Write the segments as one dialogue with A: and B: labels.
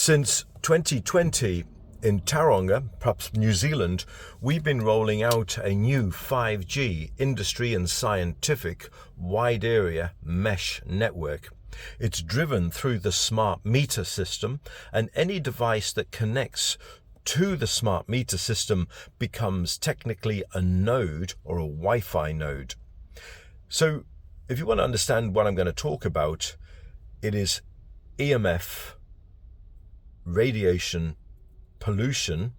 A: Since 2020, in Taronga, perhaps New Zealand, we've been rolling out a new 5G industry and scientific wide area mesh network. It's driven through the smart meter system, and any device that connects to the smart meter system becomes technically a node or a Wi-Fi node. So if you want to understand what I'm going to talk about, it is EMF, radiation, pollution,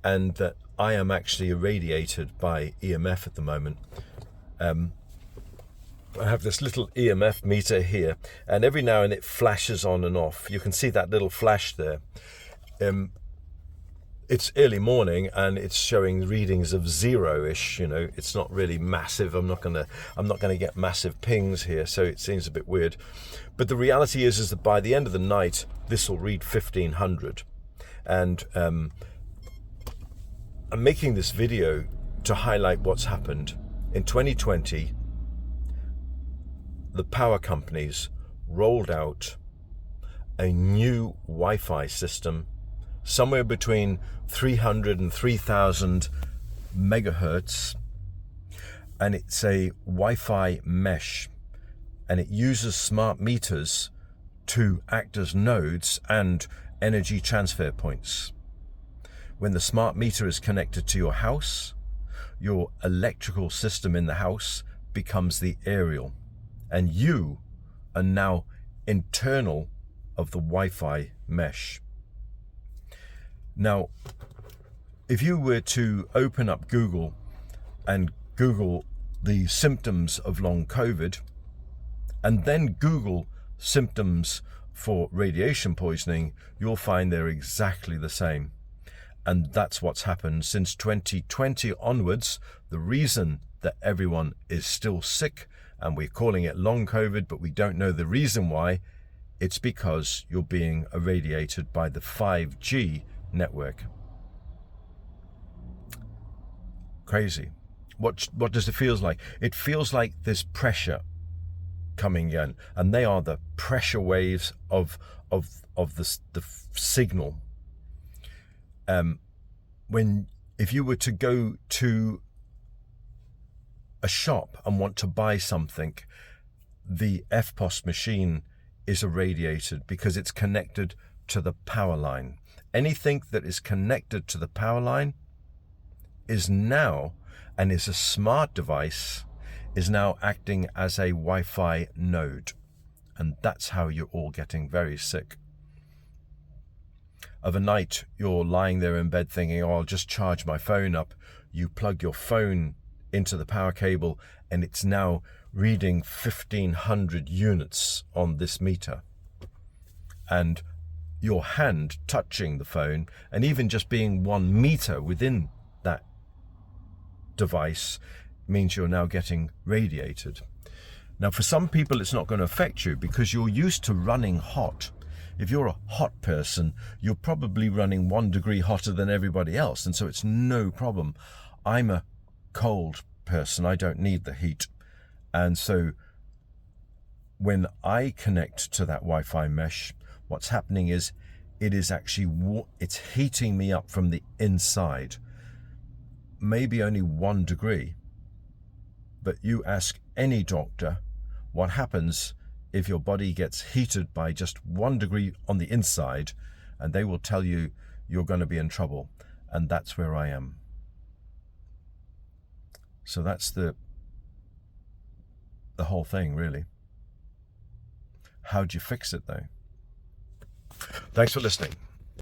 A: and that I am actually irradiated by EMF at the moment. I have this little EMF meter here, and every now and it flashes on and off. You can see that little flash there. It's early morning and it's showing readings of zero-ish. You know, it's not really massive. I'm not gonna get massive pings here, so it seems a bit weird. But the reality is that by the end of the night, this will read 1500. And I'm making this video to highlight what's happened. In 2020, the power companies rolled out a new Wi-Fi system somewhere between 300 and 3000 megahertz, and it's a Wi-Fi mesh, and it uses smart meters to act as nodes and energy transfer points. When the smart meter is connected to your house, your electrical system in the house becomes the aerial, and you are now internal of the Wi-Fi mesh. Now, if you were to open up Google and Google the symptoms of long COVID, and then Google symptoms for radiation poisoning, you'll find they're exactly the same. And that's what's happened since 2020 onwards. The reason that everyone is still sick, and we're calling it long COVID, but we don't know the reason why, it's because you're being irradiated by the 5G network. Crazy. What does it feel like? It feels like there's pressure coming in, and they are the pressure waves of the signal. If you were to go to a shop and want to buy something, the FPOS machine is irradiated because it's connected to the power line. Anything that is connected to the power line is now, and is a smart device, is now acting as a Wi-Fi node. And that's how you're all getting very sick. Of a night, you're lying there in bed thinking, oh, I'll just charge my phone up. You plug your phone into the power cable, and it's now reading 1500 units on this meter. And your hand touching the phone, and even just being 1 meter within that device, means you're now getting radiated. Now, for some people, it's not going to affect you because you're used to running hot. If you're a hot person, you're probably running 1 degree hotter than everybody else, and so it's no problem. I'm a cold person. I don't need the heat. And so when I connect to that Wi-Fi mesh, what's happening is it is actually, it's heating me up from the inside. Maybe only 1 degree. But you ask any doctor what happens if your body gets heated by just 1 degree on the inside, and they will tell you you're going to be in trouble. And that's where I am. So that's the whole thing, really. How do you fix it, though? Thanks for listening.